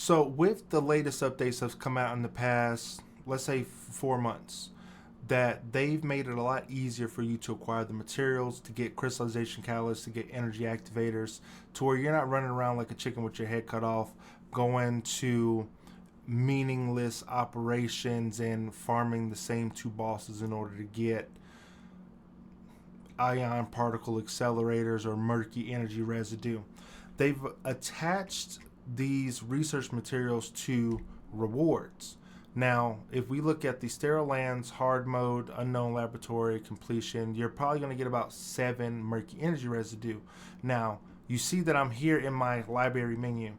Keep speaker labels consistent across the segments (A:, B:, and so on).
A: So with the latest updates that's come out in the past, let's say 4 months, that they've made it a lot easier for you to acquire the materials, to get crystallization catalysts, to get energy activators, to where you're not running around like a chicken with your head cut off, going to meaningless operations and farming the same two bosses in order to get ion particle accelerators or murky energy residue. They've attached these research materials to rewards. Now, if we look at the sterile lands, hard mode, unknown laboratory, completion, you're probably going to get about 7 murky energy residue. Now, you see that I'm here in my library menu,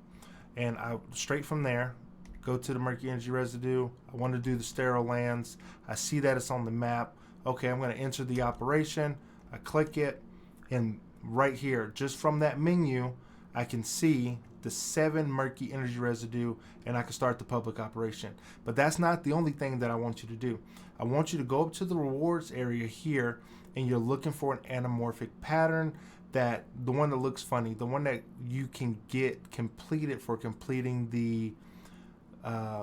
A: and I straight from there go to the murky energy residue. I want to do the sterile lands. I see that it's on the map. Okay, I'm going to enter the operation. I click it, and right here, just from that menu, I can see the 7 murky energy residue, and I can start the public operation. But that's not the only thing that I want you to do. I want you to go up to the rewards area here, and you're looking for an anamorphic pattern, that the one that looks funny, the one that you can get completed for completing the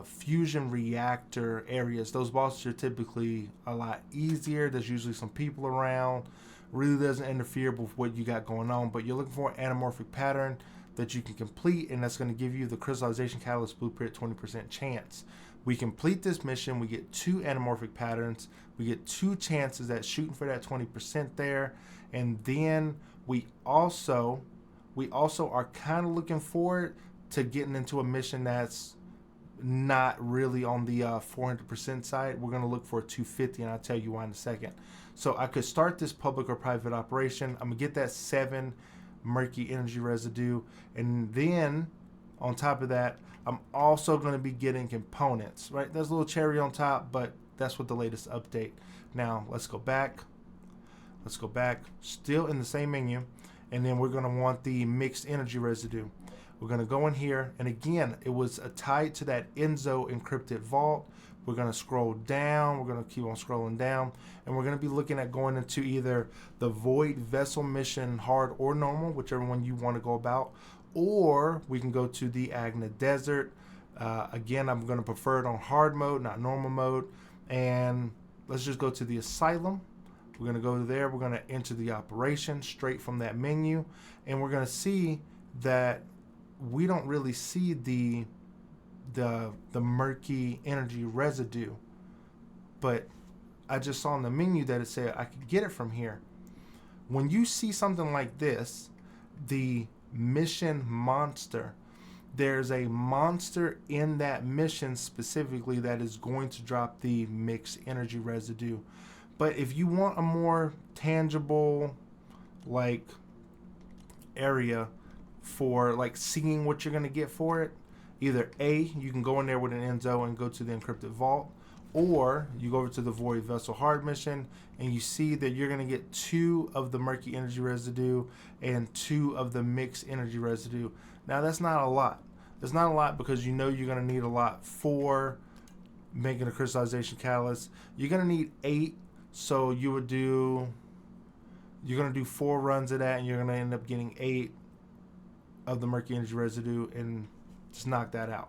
A: fusion reactor areas. Those bosses are typically a lot easier. There's usually some people around. Really doesn't interfere with what you got going on, but you're looking for an anamorphic pattern that you can complete, and that's going to give you the crystallization catalyst blueprint 20% chance. We complete this mission, we get 2 anamorphic patterns, we get 2 chances at shooting for that 20% there, and then we also are kind of looking forward to getting into a mission that's not really on the 400% side. We're going to look for a 250, and I'll tell you why in a second. So I could start this public or private operation. I'm going to get that 7 murky energy residue, and then on top of that, I'm also going to be getting components, right? There's a little cherry on top, but that's what the latest update. Now let's go back, still in the same menu, and then we're going to want the mixed energy residue. We're going to go in here, and again, it was tied to that Enzo encrypted vault. We're going to scroll down. We're going to keep on scrolling down, and we're going to be looking at going into either the Void Vessel mission, hard or normal, whichever one you want to go about, or we can go to the Agna Desert. Again, I'm going to prefer it on hard mode, not normal mode, and let's just go to the Asylum. We're going to go there. We're going to enter the operation straight from that menu, and we're going to see that we don't really see the murky energy residue, but I just saw in the menu that it said I could get it from here. When you see something like this, the mission monster, there's a monster in that mission specifically that is going to drop the mixed energy residue. But if you want a more tangible like area for like seeing what you're going to get for it, either A, you can go in there with an Enzo and go to the encrypted vault, or you go over to the Void Vessel hard mission and you see that you're going to get 2 of the murky energy residue and 2 of the mixed energy residue. Now that's not a lot. It's not a lot because you know you're going to need a lot for making a crystallization catalyst. You're going to need 8, so you're going to do 4 runs of that, and you're going to end up getting 8 of the murky energy residue and just knock that out.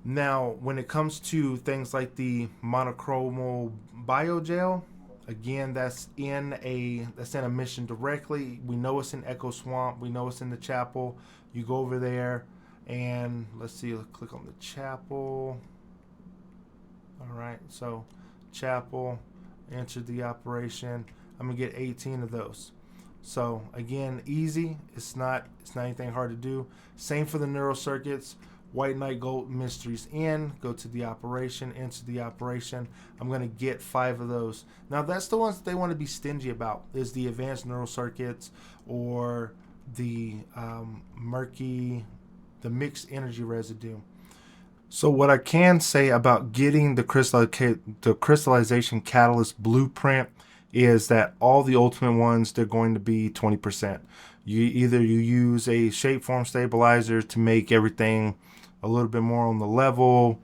A: Now, when it comes to things like the monochromal biogel, again, that's in a mission directly. We know it's in Echo Swamp. We know it's in the chapel. You go over there, and let's see. Let's click on the chapel. All right, so chapel, enter the operation. I'm gonna get 18 of those. So again, easy. It's not anything hard to do. Same for the neural circuits. White Knight Gold Mysteries in. Go to the operation. Enter the operation. I'm going to get 5 of those. Now that's the ones that they want to be stingy about. Is the advanced neural circuits or the mixed energy residue. So what I can say about getting the crystallization catalyst blueprint is that all the ultimate ones, they're going to be 20%. You use a shapeform stabilizer to make everything a little bit more on the level,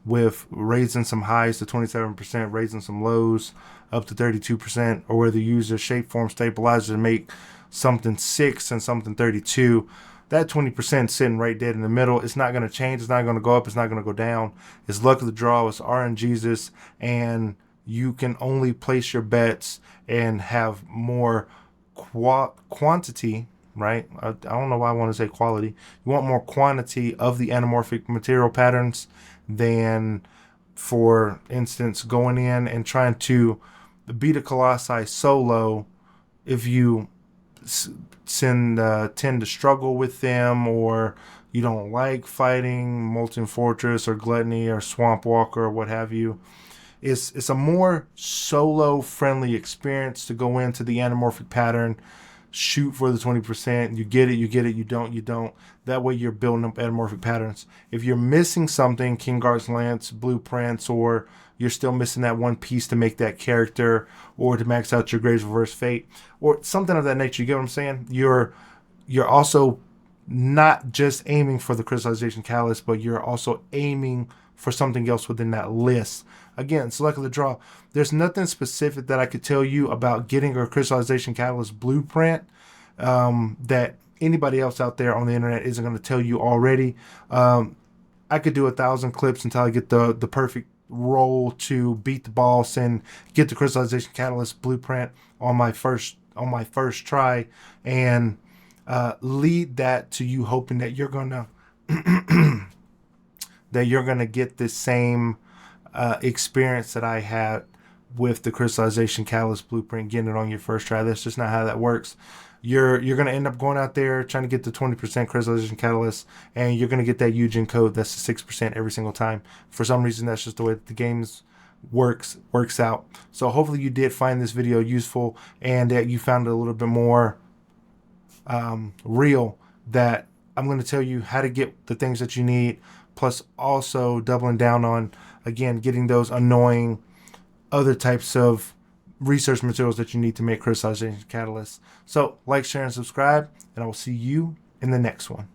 A: with raising some highs to 27%, raising some lows up to 32%, or whether you use a shapeform stabilizer to make something 6 and something 32. that 20% sitting right dead in the middle. It's not going to change. It's not going to go up. It's not going to go down. It's luck of the draw. It's RNGesus, and you can only place your bets and have more quantity, right? I don't know why I want to say quality. You want more quantity of the anamorphic material patterns than, for instance, going in and trying to beat a Colossi solo. If you tend to struggle with them, or you don't like fighting Molten Fortress or Gluttony or Swamp Walker or what have you, it's a more solo friendly experience to go into the anamorphic pattern, shoot for the 20%. You get it, you don't. That way you're building up anamorphic patterns. If you're missing something, Kingard's Lance, blueprints, or you're still missing that one piece to make that character, or to max out your Graves Reverse Fate, or something of that nature, you get what I'm saying? You're also not just aiming for the Crystallization Catalyst, but you're also aiming for something else within that list. Again, it's luck of the draw. There's nothing specific that I could tell you about getting a Crystallization Catalyst blueprint that anybody else out there on the internet isn't going to tell you already. I could do 1,000 clips until I get the perfect roll to beat the boss and get the Crystallization Catalyst blueprint on my first try, and lead that to you hoping that you're gonna get the same experience that I had with the Crystallization Catalyst blueprint, getting it on your first try. That's just not how that works. You're going to end up going out there trying to get the 20% Crystallization Catalyst, and you're going to get that Eugen code that's the 6% every single time. For some reason, that's just the way that the games works out. So hopefully you did find this video useful, and that you found it a little bit more real, that I'm going to tell you how to get the things that you need, plus also doubling down on, again, getting those annoying other types of research materials that you need to make Crystallization Catalysts. So like, share, and subscribe, and I will see you in the next one.